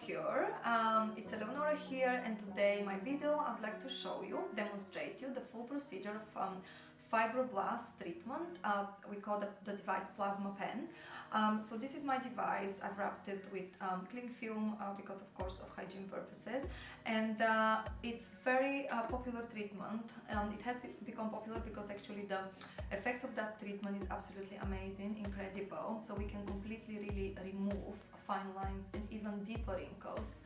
Aftercare. It's Eleonora here, and today in my video I'd like to demonstrate you the full procedure of Fibroblast treatment. We call the device PlasmaPen. So this is my device. I've wrapped it with cling film because of course of hygiene purposes, and it's very popular treatment. It has become popular because actually the effect of that treatment is absolutely amazing, incredible. So we can completely really remove fine lines and even deeper wrinkles.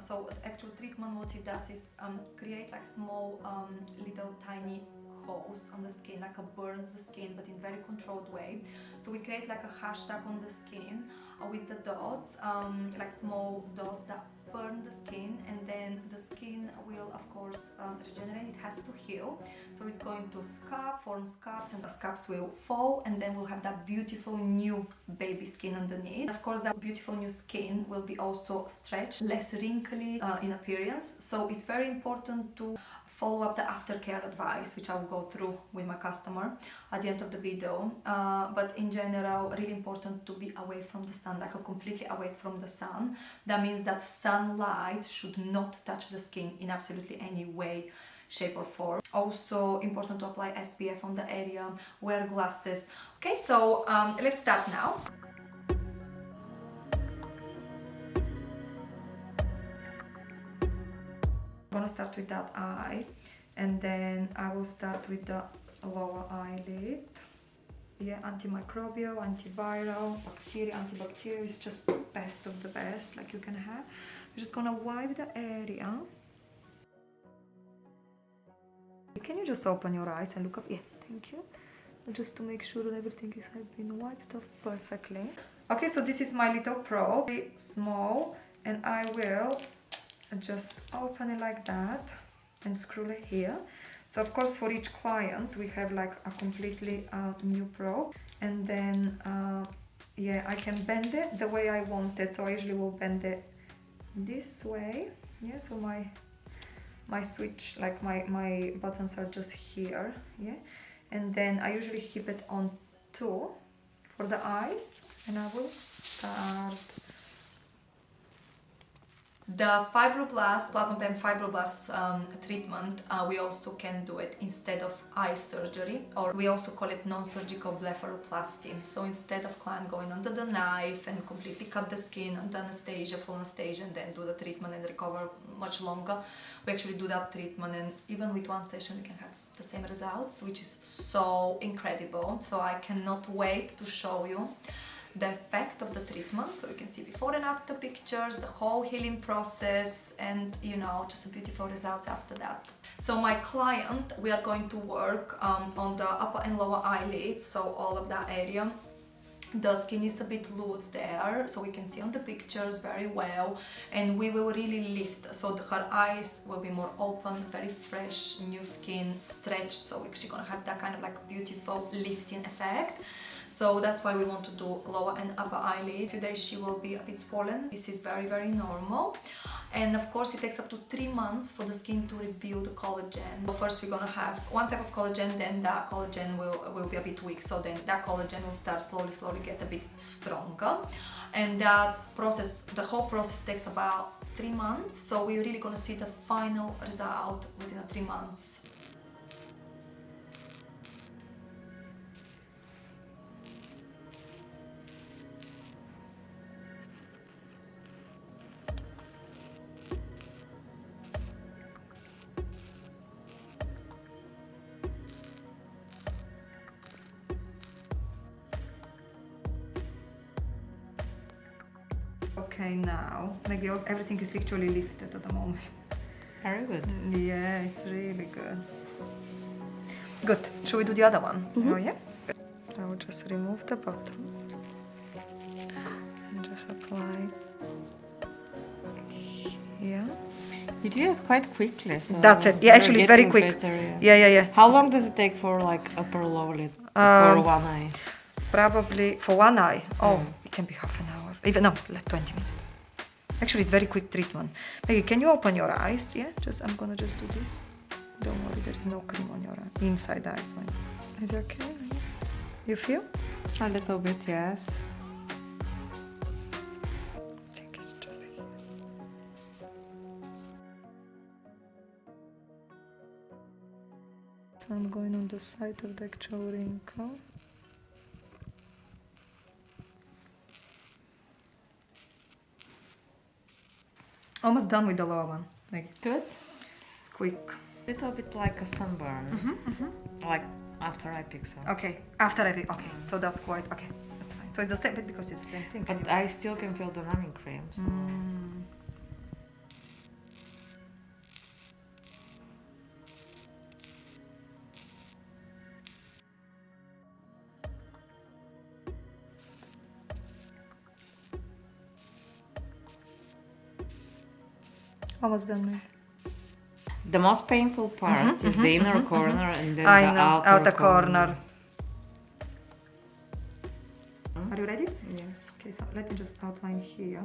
So actual treatment, what it does is create like small little tiny holes on the skin, like a burns the skin, but in very controlled way. So we create like a hashtag on the skin with the dots, like small dots that burn the skin, and then the skin will of course regenerate. It has to heal, so it's going to form scabs, and the scabs will fall, and then we'll have that beautiful new baby skin underneath. Of course, that beautiful new skin will be also stretched, less wrinkly in appearance. So it's very important to follow up the aftercare advice, which I will go through with my customer at the end of the video. But in general, really important to be away from the sun, like completely away from the sun. That means that sunlight should not touch the skin in absolutely any way, shape or form. Also important to apply SPF on the area, wear glasses. Okay, so let's start now. I'm gonna start with that eye, and then I will start with the lower eyelid. Yeah, antimicrobial, antiviral, bacterial, antibacterial is just best of the best, like you can have. I'm just gonna wipe the area. Can you just open your eyes and look up? Yeah, thank you. Just to make sure that everything has been wiped off perfectly. Okay, so this is my little probe, very small, and I will just open it like that and screw it here. So of course for each client we have like a completely new probe, and then yeah, I can bend it the way I want it. So I usually will bend it this way. Yeah, so my switch, like my buttons are just here. Yeah, and then I usually keep it on 2 for the eyes, and I will start. The PlasmaPen Fibroblast treatment, we also can do it instead of eye surgery, or we also call it non-surgical blepharoplasty. So instead of client going under the knife and completely cut the skin under anesthesia, full anesthesia, and then do the treatment and recover much longer, we actually do that treatment, and even with one session we can have the same results, which is so incredible. So I cannot wait to show you the effect of the treatment, so you can see before and after pictures, the whole healing process, and you know, just a beautiful results after that. So my client, we are going to work on the upper and lower eyelids, so all of that area. The skin is a bit loose there, so we can see on the pictures very well, and we will really lift, so her eyes will be more open, very fresh, new skin, stretched, so we're actually gonna have that kind of like beautiful lifting effect. So that's why we want to do lower and upper eyelid. Today she will be a bit swollen. This is very, very normal. And of course it takes up to 3 months for the skin to rebuild the collagen. So first we're gonna have one type of collagen, then that collagen will be a bit weak. So then that collagen will start slowly get a bit stronger. And that process, the whole process takes about 3 months. So we're really gonna see the final result within 3 months. Okay, now maybe everything is literally lifted at the moment. Very good. Yeah, it's really good. Good. Should we do the other one? Mm-hmm. Oh yeah? I will just remove the bottom and just apply here. You do it quite quickly. So that's it. Yeah, actually it's very quick. Better, Yeah. How long does it take for like upper lower lid for one eye? Probably for one eye. Oh, it can be half an hour. Even no, like 20 minutes. Actually, it's very quick treatment. Maggie, can you open your eyes? Yeah, I'm gonna just do this. Don't worry, there is no cream on your eye. Inside the eyes. Is it okay? You feel? A little bit, yes. Okay, site of the actual wrinkle. Almost done with the lower one. Like, Good. it's quick. Little bit like a sunburn. Like after I pixel. Okay, after I okay, so that's quite okay. That's fine. So it's the same bit because it's the same thing. But I still can feel the numbing cream. So. Almost done. Mate. The most painful part is the inner corner and then I the know, outer corner. Are you ready? Yes. Okay, so let me just outline here.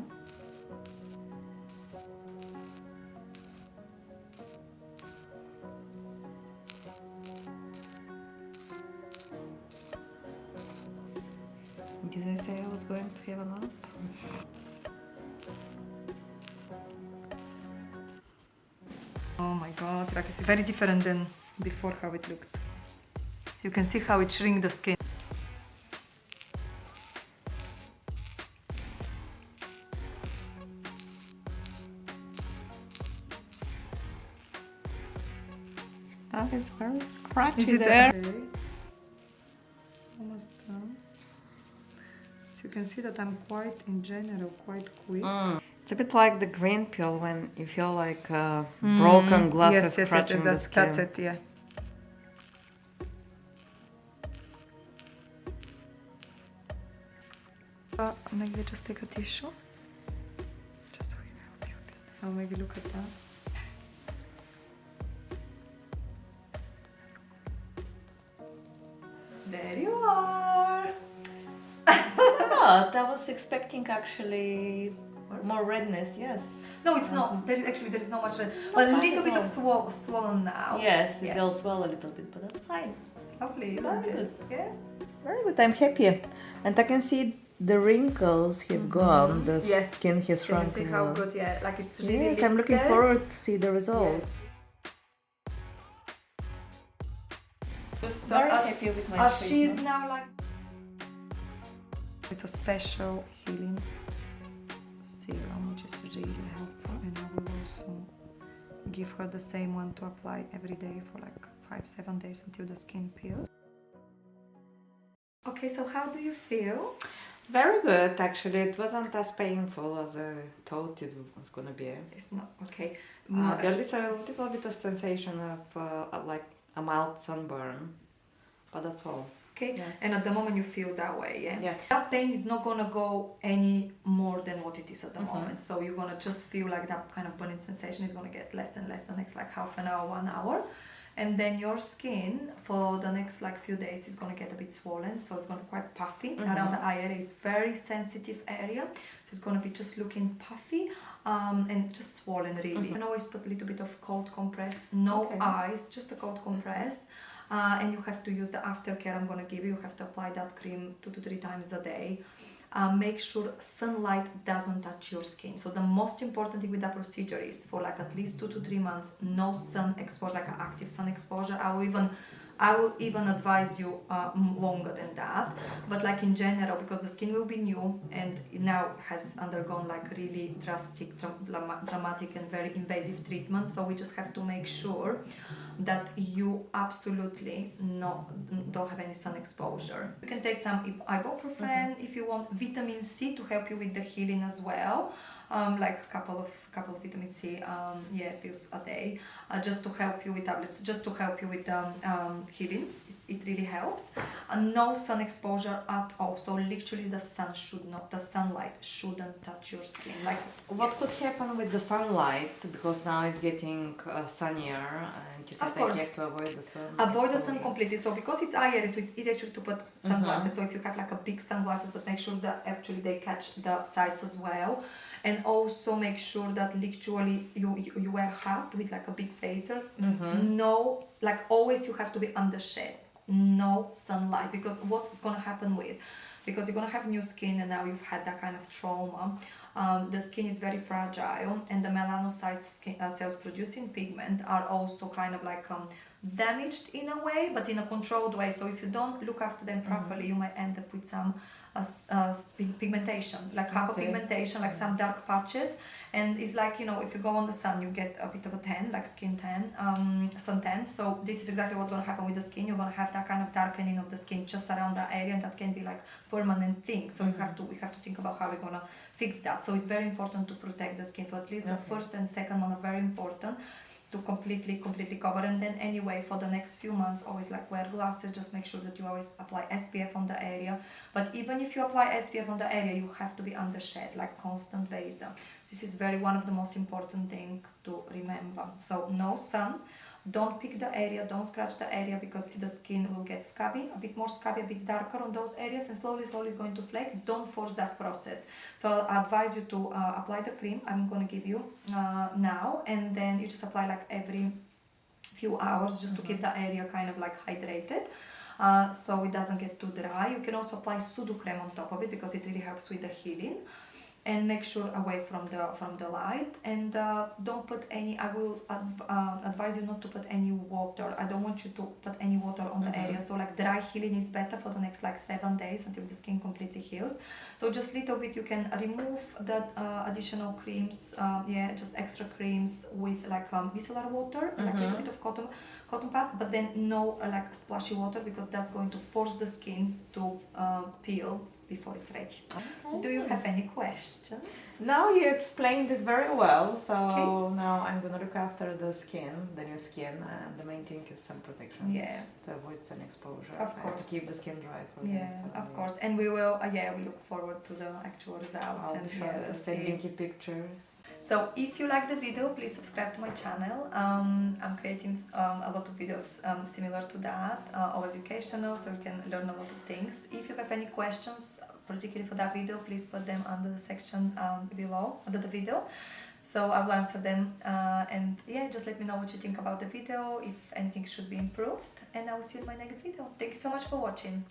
Did I say I was going to have a nap? Oh my god, like it's very different than before how it looked. You can see how it shrinks the skin. Oh, it's very scratchy Is it there. okay? Almost done. So you can see that I'm quite, in general, quite quick. It's a bit like the green pill when you feel like broken glasses scratching the skin. That's it, yeah. Maybe just take a tissue. Just so we help you a bit. I'll maybe look at that. There you are. But I was expecting actually more redness, yes. No, it's not. There is not much red, but a little bit of swollen now. Yes, Yeah. it will swell a little bit, but that's fine. Lovely, Very isn't it? Yeah. Very good, I'm happy. And I can see the wrinkles have gone, the skin has shrunk. Can you see how good, yeah, like it's really Yes, I'm looking lifted. forward to see the results. Just Very happy with my she's treatment. now like... It's a special healing serum, which is really helpful, and I will also give her the same one to apply every day for like 5-7 days until the skin peels. Okay, so how do you feel? Very good, actually. It wasn't as painful as I thought it was gonna be. It's not okay. There is a little bit of sensation of like a mild sunburn, but that's all. Okay, Yes. and at the moment you feel that way, yeah? Yes. That pain is not gonna go any more than what it is at the moment. So you're gonna just feel like that kind of burning sensation is gonna get less and less the next like half an hour, 1 hour. And then your skin for the next like few days is gonna get a bit swollen, so it's gonna be quite puffy. Around the eye area is very sensitive area, so it's gonna be just looking puffy and just swollen really. You can always put a little bit of cold compress, no ice, just a cold compress. And you have to use the Aftercare I'm gonna give you. You have to apply that cream 2 to 3 times a day. Make sure sunlight doesn't touch your skin. So the most important thing with that procedure is for like at least 2 to 3 months, no sun exposure, like an active sun exposure. I will even advise you longer than that. But like in general, because the skin will be new and now has undergone like really drastic, dramatic and very invasive treatment. So we just have to make sure that you absolutely don't have any sun exposure. You can take some ibuprofen if you want, vitamin C to help you with the healing as well. Like a couple of vitamin C pills a day, just to help you with tablets, just to help you with healing. It really helps. No sun exposure at all. So literally the sunlight shouldn't touch your skin. Like what could happen with the sunlight, because now it's getting sunnier and you said I have to avoid the sun. Avoid the sun completely. So because it's eye area, so it's easy actually to put sunglasses. So if you have like a big sunglasses, but make sure that actually they catch the sides as well. And also make sure that literally you wear hat with like a big phaser. No, like always you have to be under shade. No sunlight, because what is going to happen because you're going to have new skin and now you've had that kind of trauma. The skin is very fragile, and the melanocytes cells producing pigment are also kind of like damaged in a way, but in a controlled way. So if you don't look after them properly, you might end up with some pigmentation, like hyperpigmentation, like some dark patches. And it's like, you know, if you go on the sun, you get a bit of a tan, like skin tan, sun tan. So this is exactly what's going to happen with the skin. You're going to have that kind of darkening of the skin just around that area, and that can be like permanent thing. So we have to think about how we're going to fix that. So it's very important to protect the skin. So at least the first and second one are very important to completely cover. And then anyway, for the next few months, always like wear glasses. Just make sure that you always apply SPF on the area. But even if you apply SPF on the area, you have to be under shade, like constant basal. This is one of the most important thing to remember. So no sun. Don't pick the area, don't scratch the area, because the skin will get scabby, a bit more scabby, a bit darker on those areas, and slowly it's going to flake. Don't force that process. So I advise you to apply the cream I'm going to give you now, and then you just apply like every few hours, just to keep the area kind of like hydrated. So it doesn't get too dry. You can also apply pseudo cream on top of it, because it really helps with the healing. And make sure away from the light, and don't put any. I will advise you not to put any water. I don't want you to put any water on the area. So like dry healing is better for the next like 7 days until the skin completely heals. So just little bit, you can remove the additional creams, just extra creams with like micellar water, like a little bit of cotton pad, but then no like splashy water, because that's going to force the skin to peel before it's ready. Okay. Do you have any questions? No, you explained it very well. So now I'm gonna look after the skin, the new skin, and the main thing is sun protection. Yeah. To avoid sun exposure. Of course. To keep the skin dry for the next 7 of course. And we will. We look forward to the actual results. I'll be sure to send you pictures. So if you like the video, please subscribe to my channel. I'm creating a lot of videos similar to that, all educational, so you can learn a lot of things. If you have any questions, particularly for that video, please put them under the section below, under the video. So I will answer them, and just let me know what you think about the video, if anything should be improved, and I will see you in my next video. Thank you so much for watching.